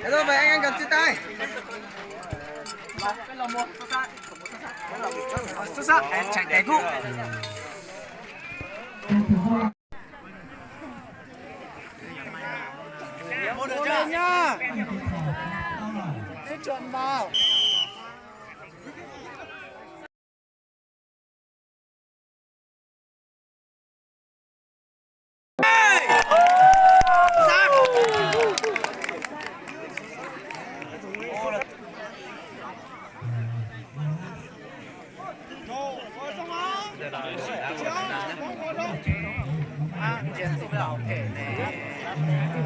Hello về anh cần chia tay. Xuất sắc, chạy té cụ. Một được chưa nhá. Chuẩn vào.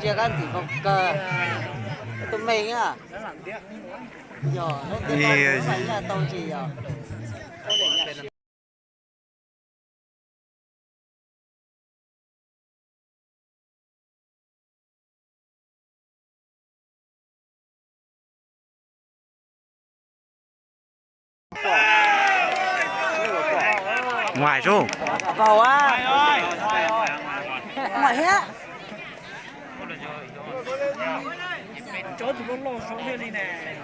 Chưa ăn gì không cơ tụi mình à rồi nó tiếp theo phải là tôi chỉ à ngoài xuống vào á ngoài hết Chốt thì cũng lô xuống bên đi nè.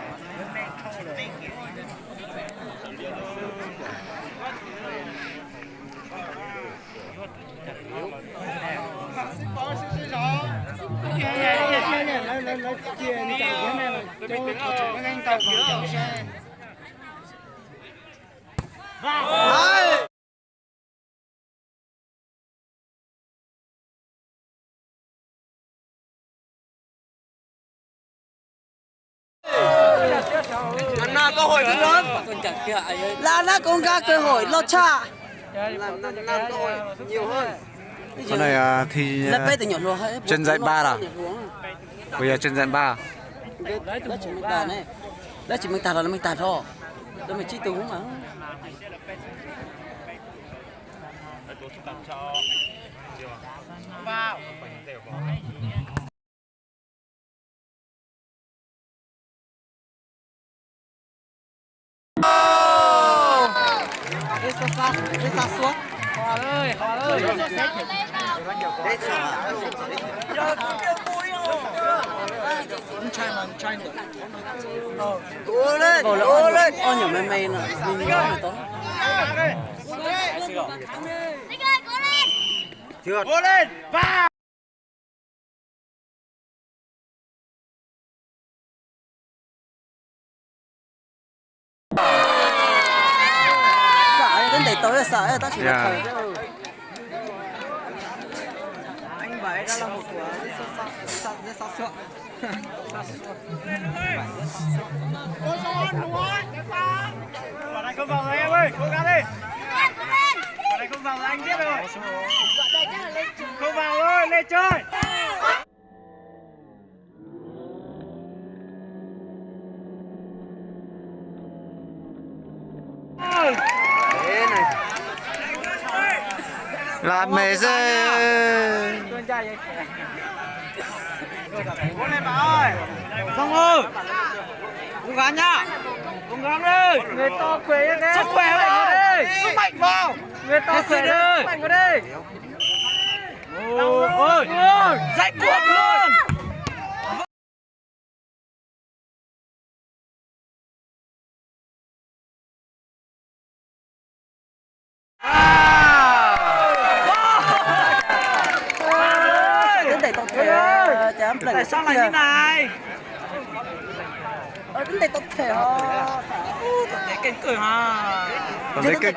là cơ hội rất lớn là nó cũng có cơ hội lót cha làm cơ hội nhiều hơn con này thì chân dạy 3 à bây giờ chân dạy 3 đó chỉ mình tàn này đó chỉ mình tàn là mình tàn thôi đó mình chi tú mà vào. Đi ra xuống Hòa ơi, Hòa ơi. cố lên cố lên ôi nhiều mày mày nè mình nói mày tốt Chưa. Cố lên. Vào. sợ đến để tối là sợ tao chỉ là thời anh vậy đó là một của sao sợ Ôi giời, đúng rồi. Quả này không vào rồi em ơi, cố gắng đi. Quả này không vào rồi anh biết rồi. Không vào rồi, lên chơi. thế này làm mẹ dê Cố lên bà ơi. Xong ơi. Cố gắng nhá. Cố gắng đi. Người to khỏe đi. Sức khỏe vào đi. Sức mạnh vào. Người to khỏe đi. Sức mạnh vào đi. Ôi. Dạy cuộc luôn. Tại sao lại như này? đến đây tốt thể Để kênh cười ha. còn đấy cái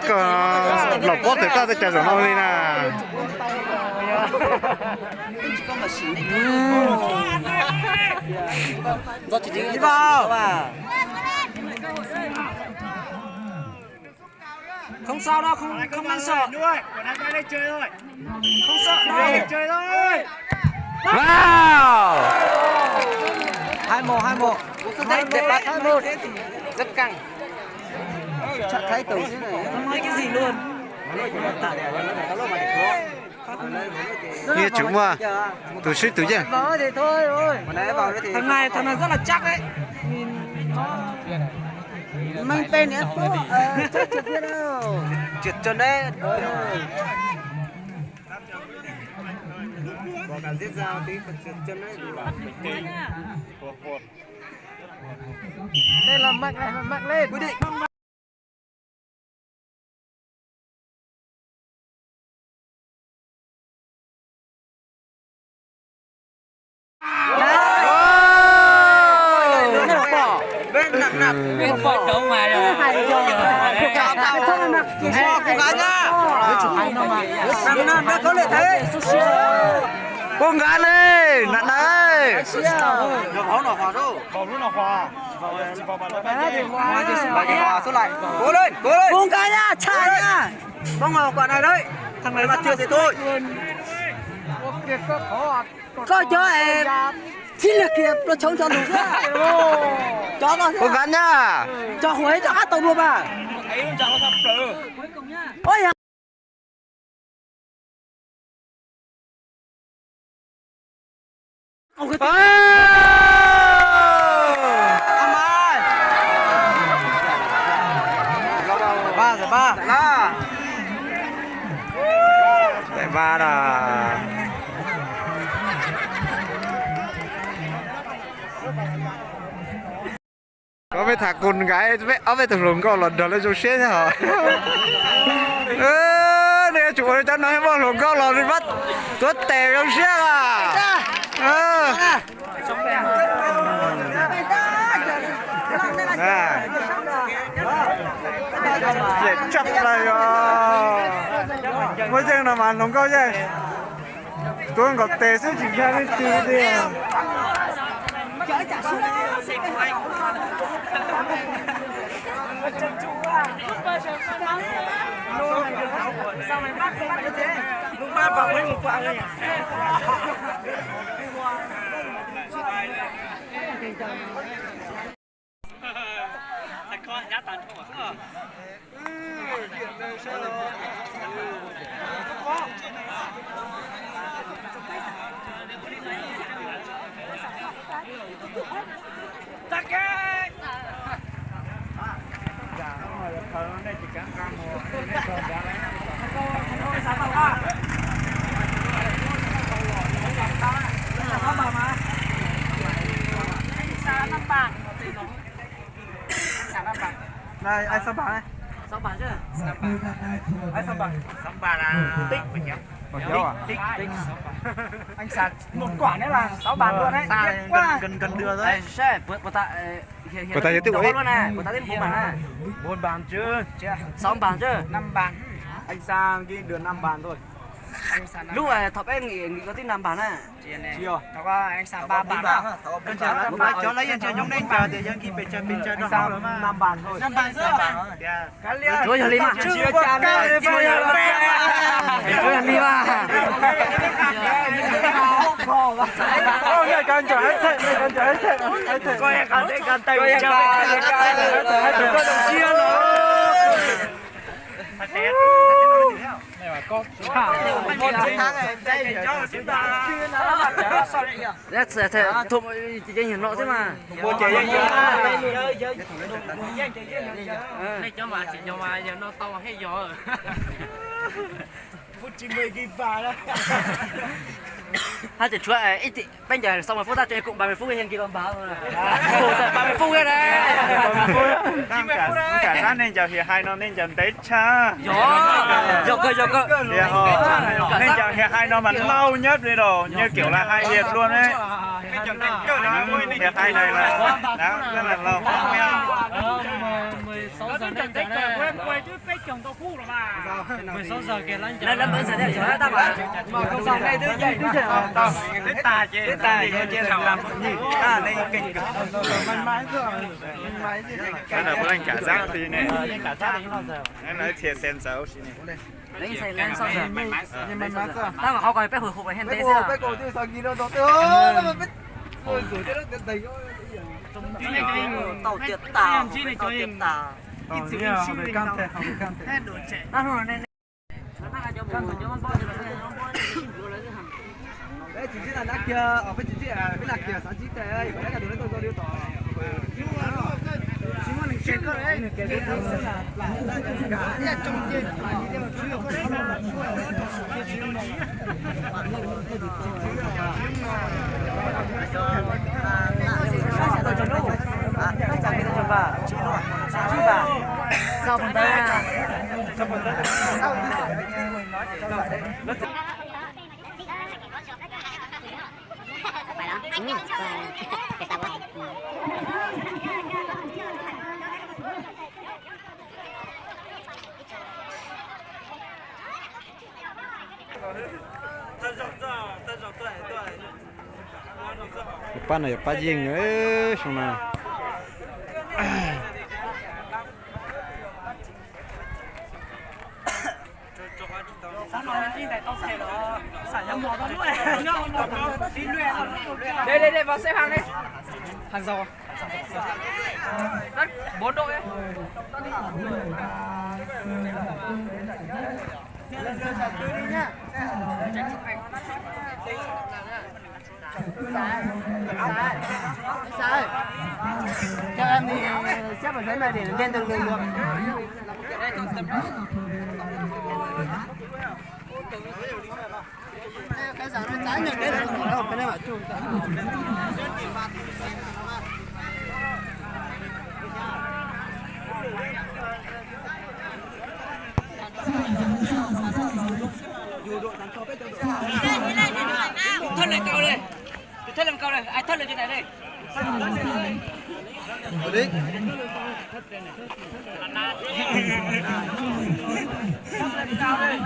lọc bót thì ta sẽ chạy nó đi nè do chỉ đi vào. Không sao đâu, không ăn sợ. Nuôi, quả này bay đây chơi thôi. Không sợ đâu, chơi thôi. wow 2-1 2-1 rất căng trận thấy từ thế này Không nói cái gì luôn. như chúng mà tôi suýt tôi chứ vào thì thôi rồi Thằng này rất là chắc đấy. mang tên nữa trượt biết đâu trượt chân đấy cả giết dao tí chân đấy đủ là đây là mạnh lên quyết định Bên bỏ đâu mà rồi. chào cô gái nha. Năm đã có lợi thế. Con gái lên, nặng đây. Nó hòa đâu. Nó hòa. Hòa số lại. Cố lên. Con cái nha, chạy nha. Bóng vào quả này đấy. Thằng này mà chưa thì thôi. Coi cho em. Xin lực kìa, nó chống cho đủ ra. Cho nó Con gái nha. cho Huế cho hát tàu luôn mà. Ôi à. Ông cái Âm ơi. 3-3. Là. Tại ba là có mấy thằng con gái mấy thằng lùn con lọt đó lên chỗ xe hả? Nè chủ ơi tao nói bao lùn con lọt đi bắt tuốt tè trong xe à? Dễ chấp lại rồi. Mới chừng nào mà lùn con chứ? Tôi còn tè sẽ chỉ ra đến từ đi à? Sao mày bắt như thế? Lúc ba vào mấy một quả rồi. Thằng con nhát tàn không à? Này, ai sao bạn này? Sao bạn chứ? Ai sao bạn? Sao bạn là tích mình nhỉ? Tích. Anh sạt một quả nữa là 6 bàn luôn đấy. Gần đưa rồi. Sếp, của ta giới thiệu ấy. luôn nè, của ta thêm 4 bàn nè. 4 bàn chưa? 6 bàn chứ? 5 bàn. Anh sang ghi được 5 bàn thôi. Lúc này thập em nghĩ có tin 5 bàn à? Chưa. Thọ có anh sang 3 bàn à? Bên chờ lắm. Cho lấy anh chơi nhóm đến chờ thì dân kia bên chờ nó sao nữa mà. 5 bàn thôi. 5 bàn chứ? Cái lia. Rồi giờ đi mà. Chưa chán đấy. Rồi giờ đi mà. Ôi nhà can chờ hết thế, can chờ hết thế. Coi can tay can có đồng chia nữa. Thật đẹp. Này mà con. Một tháng này đây cho chúng ta. Sao vậy nhỉ? Thế thùng chỉ nhìn lộ thế mà. Một chỉ Này cho mà chỉ cho mà giờ nó to hay gió. Phút 90 ghi vào đó. Hai chỉ chuột ít bây giờ xong rồi phút ta chơi cũng 30 phút hiện kia còn báo rồi. Ủa 30 phút cái đấy. Cả sáng nên giờ thì hai nó nên giờ tết cha. Gió cơ. Nên giờ thì hai nó mà lâu nhất đi đồ như kiểu là hai Việt luôn đấy. Thì hai này là đó rất là lâu. 16 giờ nên quay chứ cái chồng tao phu rồi mà 16 giờ kìa lên Nên vẫn sẽ để cho ta mà Không xong đây thứ gì thứ gì tà chế làm gì đây kinh cực mãi cái này bữa anh cả giá thì này anh nói thiệt xem xấu xí này lấy xe lên sau giờ ta mà họ còn phải hồi hộp hiện thế sao cái cổ tiêu sao kia đâu đó mà biết rồi thế đó đầy tàu tiệt tàu ít sự siêu can thể hết đồ trẻ ta rồi nên đấy chỉ là nát kia ở bên chỉ là cái lạc kia sáng chỉ tệ đấy cái là đồ đấy tôi điêu tỏ Pan này pa riêng ấy xong nào. Đây vào xếp hàng đi. Hàng giàu. Đất 4 đội ấy. Sai. Theo em thì xếp ở dưới này để lên từng đường được. Cái giá nó trái được đấy là cái này mà chung. Thân lên cao đây. Thân lên cao đây. Ai thân lên trên này đây. Đi. Cao đây.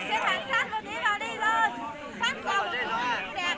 Xếp hàng sát vào đi rồi. Sát vào. Đẹp.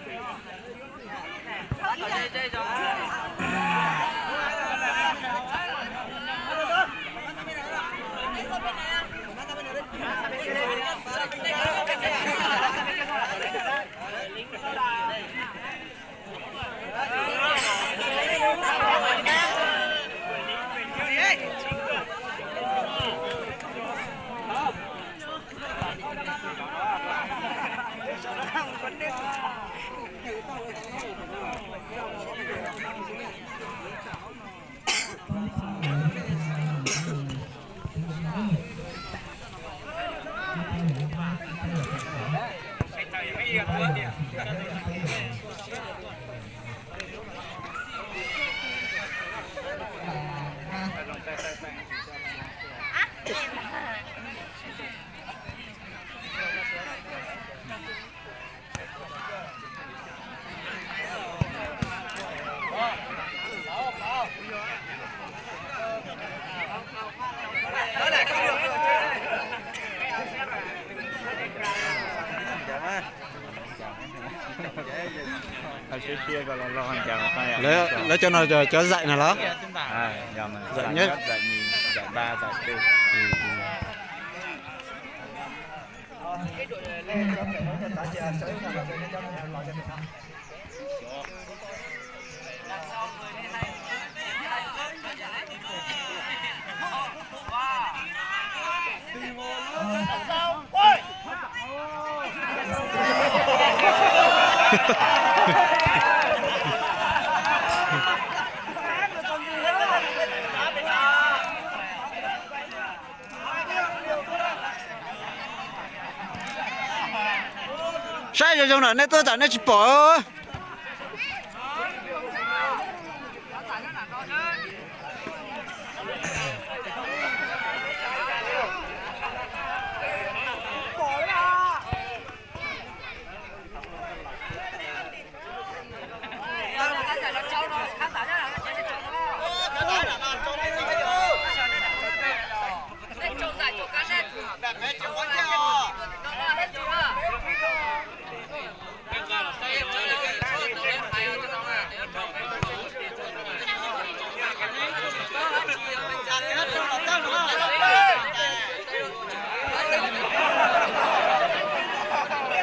Lấy cho nó cho dạy nào đó. Dạy nhất, dạy nhì, dạy ba, dạy tư. Sai rồi trong này nên tôi tận nó chỉ bỏ.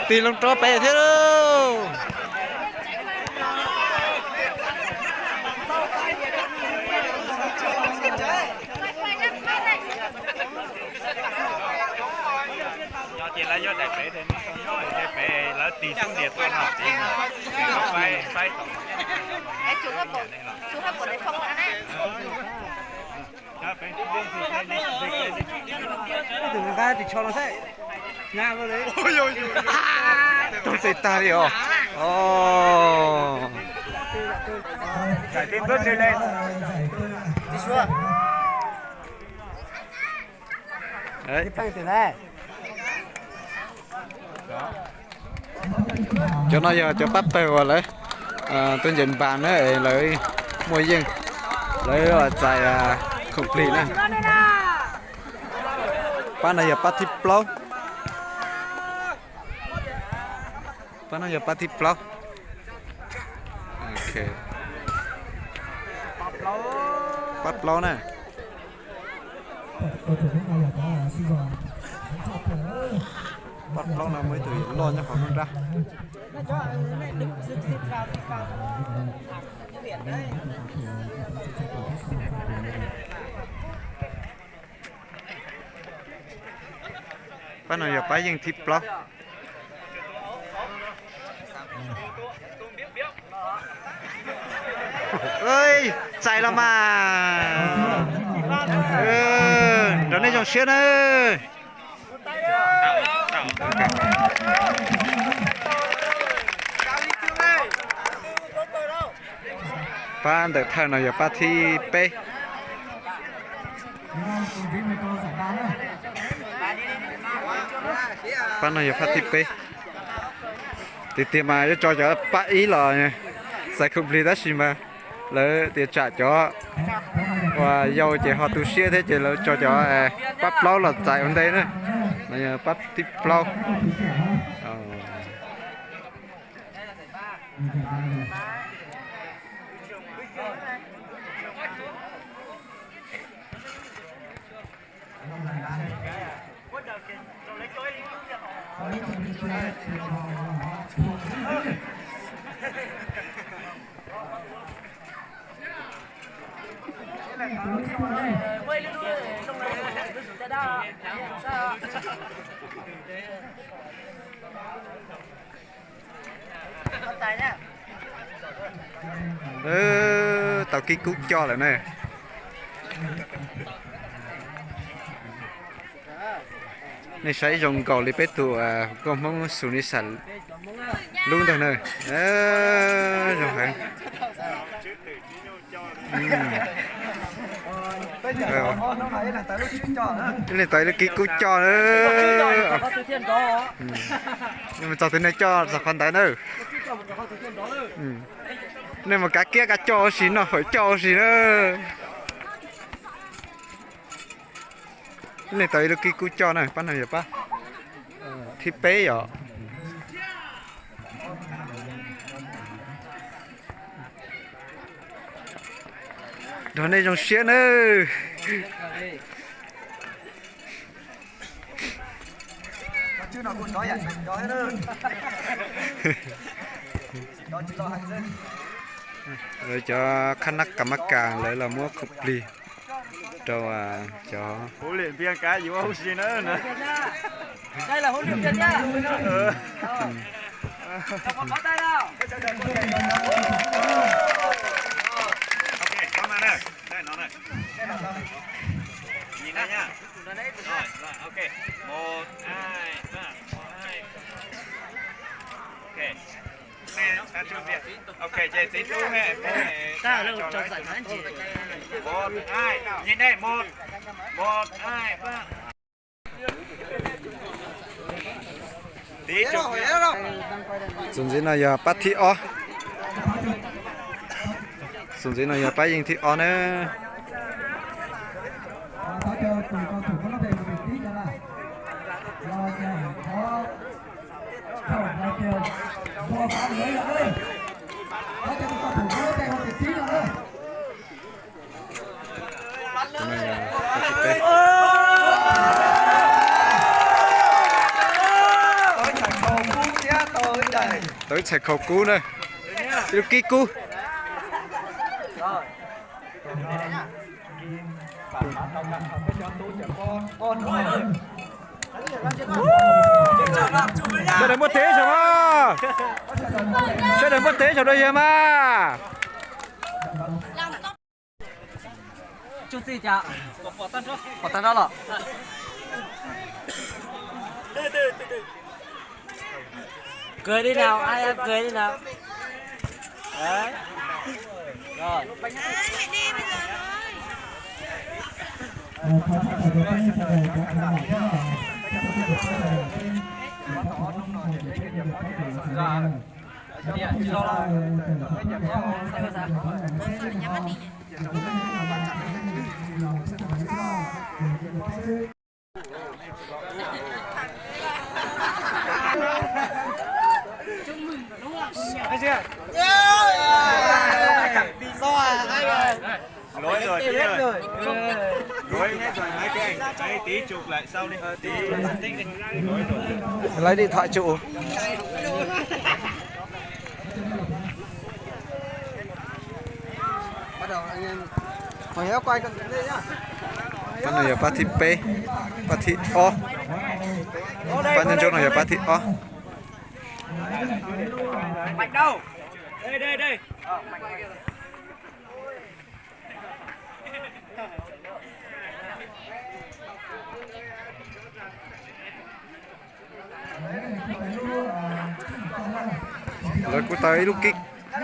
Tì lông trò bè thế đâu. Chị lấy là do đại phế thì nó không nói đại phế là tỷ số điện tôi học thì phải tổng chú hấp của đấy không ăn á. từ người ta thì cho nó thế nha rồi đấy tôi sẽ ta đi ồ giải tim bước đi lên đấy tăng từ này cho nó giờ cho bắt tay vào lấy tôi nhìn bạn đấy lấy mua riêng lấy là chạy không lì nè bạn này giờ bắt thịt plau bạn này giờ bắt thịt plau ok bắt plau nè bắt plau nào mới tự lo cho họ luôn ra bạn nào giờ bắt riêng thịt plau ơi chạy là mà đó này trong xuyên ơi bạn được thằng nào giờ bắt thi p bạn nào giờ bắt thi p thì tiền mà cho bắt ý là sẽ không đi đất gì mà lấy tiền trả cho và dầu chỉ họ tu sửa thế chỉ là cho bắt lâu là chạy ở đây nữa mà bắt tiếp lâu tao ký cút cho lại nè này sẽ dùng cầu li pet tụ con mong xuống đi sẵn luôn đây này rồi hả cái này tới là ký cút cho nữa nhưng mà cho tới này cho sao còn tới nữa nên mà cá kia cá cho xí nó phải cho xí nữa cái này tới được cái cú cho này bắt nào vậy ba thịt bé vậy đó này trong xía nữa chứ nào cũng nói vậy nói hết rồi đó chỉ lo hành dân rồi cho khăn nắp cả mắt càng lấy là mua cục ly cho huấn luyện viên cá gì không gì nữa đây là huấn luyện viên nhá còn bắt tay nào ok con này nè đây nó này nhìn đây nhá rồi ok 1 2 3 2 ok ok chơi tí tú nè ta đâu cho giải phán chị 1 2 nhìn đây 1 2 3 tí chụp dùng gì này giờ bắt thịt o dùng gì này giờ bắt những thịt o nữa tới chạy khẩu cú này được kí cú đừng bớt thế sao mà chơi đừng bớt thế sao đây mà chút gì chả bỏ tan ra rồi cười đi nào ai em cười đi nào đấy rồi lỗi rồi tí rồi lỗi hết rồi hai cái anh tí chụp lại sau đi tí lỗi rồi lấy điện thoại chụp bắt đầu anh em hồi héo quay con đây nhá. con này là party P party O con nhân chỗ này là party O Mạnh đâu? Đây. rồi cô tới lúc kích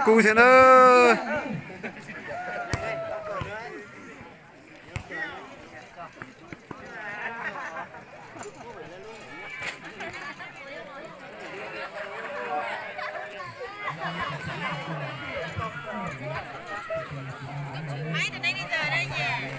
cu thế nữa Mấy từ đây đi giờ đây nhỉ?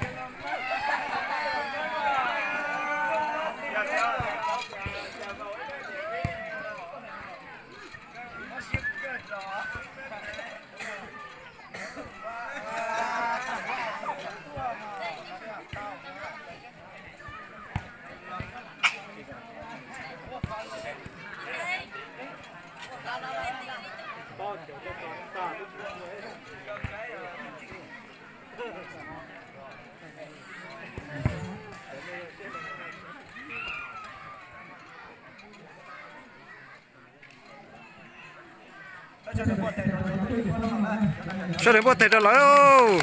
sao đến bớt thế rồi lấy đâu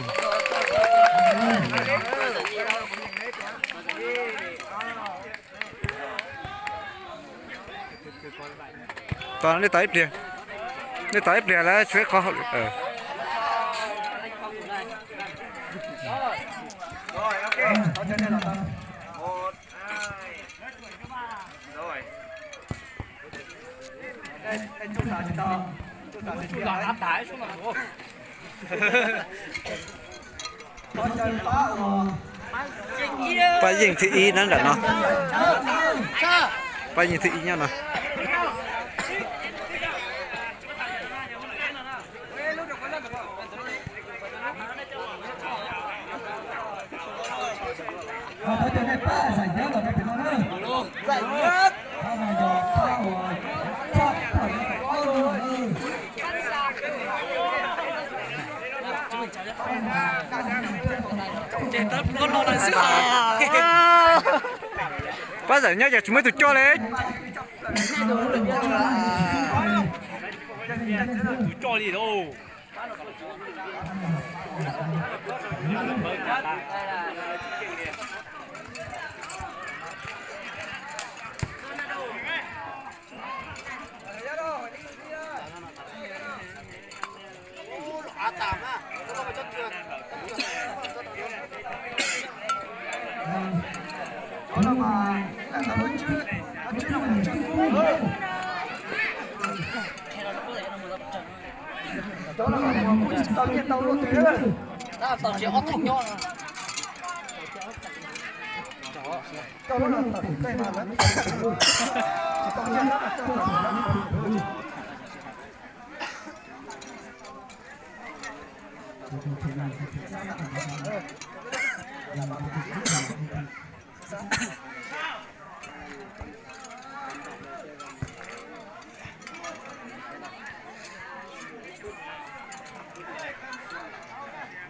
toàn đi tới bìa là chuyện khó rồi ok tao chơi đây là tao 1 2 rồi đây chúng ta chỉ to Chú là áp đái xuống là bố. phải nhìn thị y nó là nó phải nhìn thị y nhau nào Giải nhất. trên tấp con lo lại sức bắt giải nhất giờ chúng mới tụi cho đấy Cho gì đâu. tao chỉ ót thùng nhau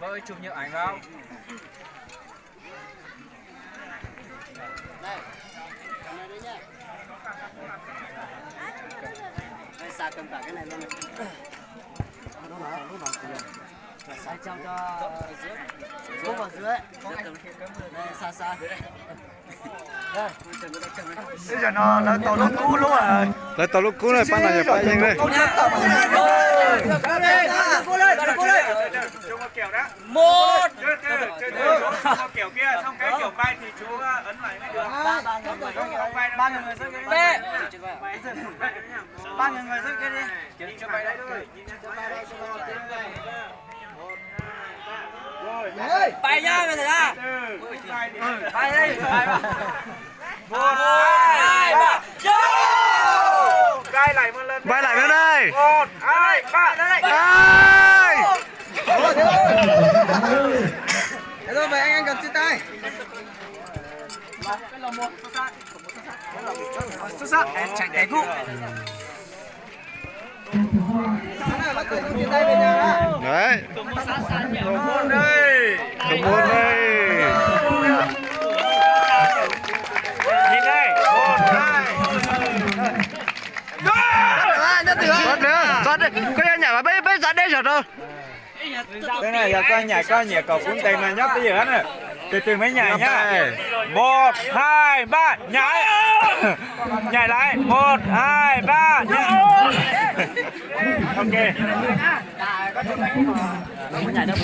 Vơi chụp nhiều ảnh vào. Đây, cầm này đấy nhá. cầm cả cái này luôn này. Sai trong cho dưới vào dưới đây xa xa đây bây giờ nó tàu lúc cũ luôn à lấy tàu lúc cũ này ban này phải nhanh đây chú có kiểu đó một chơi kiểu kia xong cái kiểu bay thì chú ấn lại mới được ba người rơi cái bê ba người rơi cái đi nhìn cho bay đấy thôi bay nhá bây giờ ra bay đây bay một hai ba gai lại một lần bay lại bên đây 1 2 3 đây ai thế rồi vậy anh cầm trên tay xuất sắc chạy cái cú bắt tay trên tay về nhà đấy Đồng môn đây đồng môn đây nhìn đây 1 2 giọt đi có nhà mà bé giọt đây giọt đâu cái này là coi nhảy cầu cuốn tay mà nhấp tới giờ này từ từ mới nhảy nhá 1 2 3 nhảy nhảy lại 1 2 3 nhảy ok nhảy đâu